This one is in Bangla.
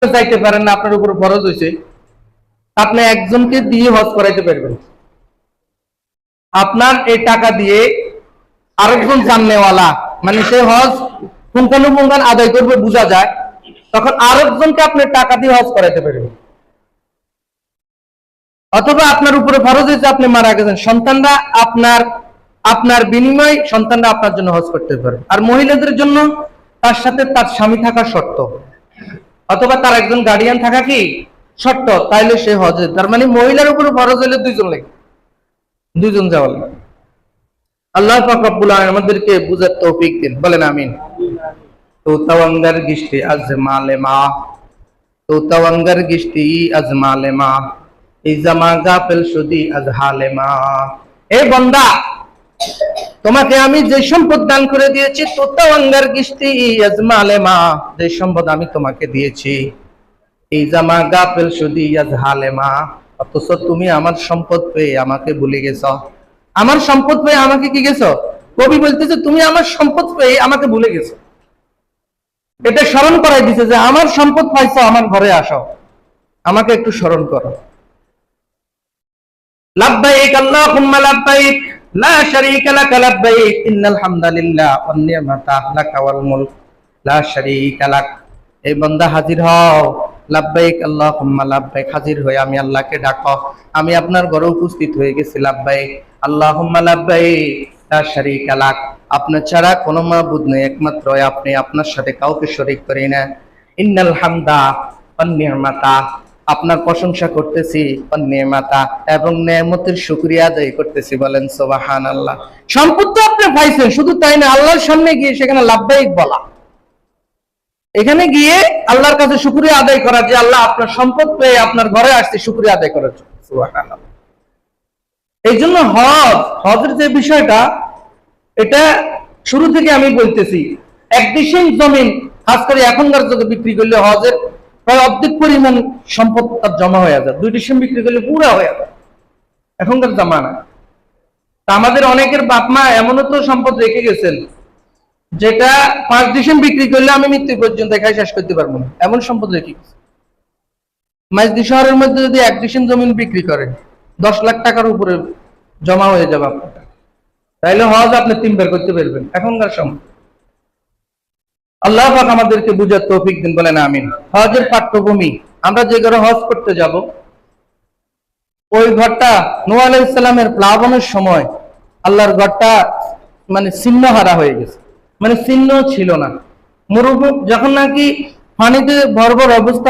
চাইতে পারেন না, আপনার উপর ফরজ হয়েছে, আপনি একজনকে দিয়ে হজ করাইতে পারবেন। আপনার এই টাকা দিয়ে আরেকজন জাননেওয়ালা, মানে সে হজ পুঙ্খানুপুঙ্খান আদায় করবে বোঝা যায়, তখন আরেকজনকে আপনি টাকা দিয়ে হজ করাইতে পারবেন। অথবা আপনার উপরে ফরজ হয়েছে, আপনি মারা গেছেন, সন্তানরা আপনার বিনিময় সন্তানরা আপনার জন্য হজ করতে পারে। আর মহিলাদের জন্য তার সাথে তার স্বামী থাকা শর্ত, অথবা তার একজন গার্ডিয়ান থাকা কি শর্ত, তাইলে সে হজে। তার মানে মহিলার উপরে ফরজ হলে দুইজন যাওয়া লাগে। আল্লাহ পাক রব্বুল আলামিন আমাদেরকে বুঝার তৌফিক দিন, বলেন আমিন। তো তাওয়াঙ্গার গিশতি আজমালে মা, তো তাওয়াঙ্গার গিশতি আজমালে মা, এই জামা গাফেল শুদি আজহালে মা। এ বান্দা, তোমাকে আমি যে সম্পদ দান করে দিয়েছি, তো তাওয়াঙ্গার গিশতি আজমালে মা, যে সম্পদ আমি তোমাকে দিয়েছি, এই জামা গাফেল শুদি আজহালে মা, অথচ তুমি আমার সম্পদ পেয়ে আমাকে ভুলে গেছ। আমার সম্পদ পেয়ে আমাকে কি গেছো? কবি বলতেছে তুমি আমার সম্পদ পেয়ে আমাকে ভুলে গেছো। এটা স্মরণ করাই দিছে যে আমার সম্পদ পাইছো, আমার ঘরে আসো, আমাকে একটু স্মরণ করো। লাব্বাইক আল্লাহুম্মা লাব্বাইক, লা শারীকা লাক লাব্বাইক, ইন্নাল হামদালিল্লাহ ওয়ান নি'মাতা লাকা ওয়াল মুলক লা শারীকা লাক। এই বান্দা হাজির হও, লাব্বাইক আল্লাহুম্মা লাব্বাইক, হাজির হয়ে আমি আল্লাহকে ডাকো, আমি আপনার ঘরে উপস্থিত হয়ে গেছি। লাব্বাইক আল্লাহুম্মা লাব্বাইক, লা শারীকা লাক, আপনার ছাড়া কোনো মাবুদ নেই, একমাত্র আপনি, আপনার সাথে কাউকে শরীক করি না। ইন্নাল হামদা ওয়ান নি'মাতা, আপনার প্রশংসা করতেছি, ওয়ান নি'মাতা, এবং নেয়ামতের শুকরিয়া আদায় করতেছি। বলেন সুবহানাল্লাহ। সম্পদ তো আপনি পাইছেন, শুধু তাই না, আল্লাহর সামনে গিয়ে সেখানে লাব্বাইক বলা, এখানে গিয়ে আল্লাহর কাছে শুকরিয়া আদায় করা যে আল্লাহ আপনার সম্পদ পেয়ে আপনার ঘরে আসছে, শুকরিয়া আদায় করার জন্য। সুবহানাল্লাহ। এই জন্য হজের যে বিষয়টা, এটা শুরু থেকে আমি বলতেছি, এক ডিসিম জমিন খাস করে এখনকার যুগে বিক্রি করলে হজের প্রায় অর্ধেক পরিমাণ সম্পদ তার জমা হয়ে যায়। 2 ডিসিম বিক্রি করলে পুরা হয়ে যায় এখনকার জামানা। তা আমাদের অনেকের বাপ মা এমনও তো সম্পদ রেখে গেছেন যেটা 5 ডিসিম বিক্রি করলে আমি মৃত্যু পর্যন্ত খাই শেষ করতে পারবো না, এমন সম্পদ রেখে গেছে। মাইজদি শহরের মধ্যে যদি 1 ডিসিম জমিন বিক্রি করেন, 10 লাখ টাকার উপরে জমা হয়ে যাবে আপনার, তাইলে হজ আপনি 3 বার করতে পারবেন এখনকার সময়। আল্লাহ পাক আমাদেরকে বুঝার তৌফিক দিন, বলেন আমিন। হজের পাঠ্যভূমি, আমরা যে ঘরে হজ করতে যাব, ওই ঘরটা নূহ আলাইহিস সালামের প্লাবনের সময় আল্লাহর ঘরটা মানে চিহ্নহারা হয়ে গেছে, মানে চিহ্ন ছিল না। মরুভূমি যখন নাকি পানিতে ভরপুর অবস্থা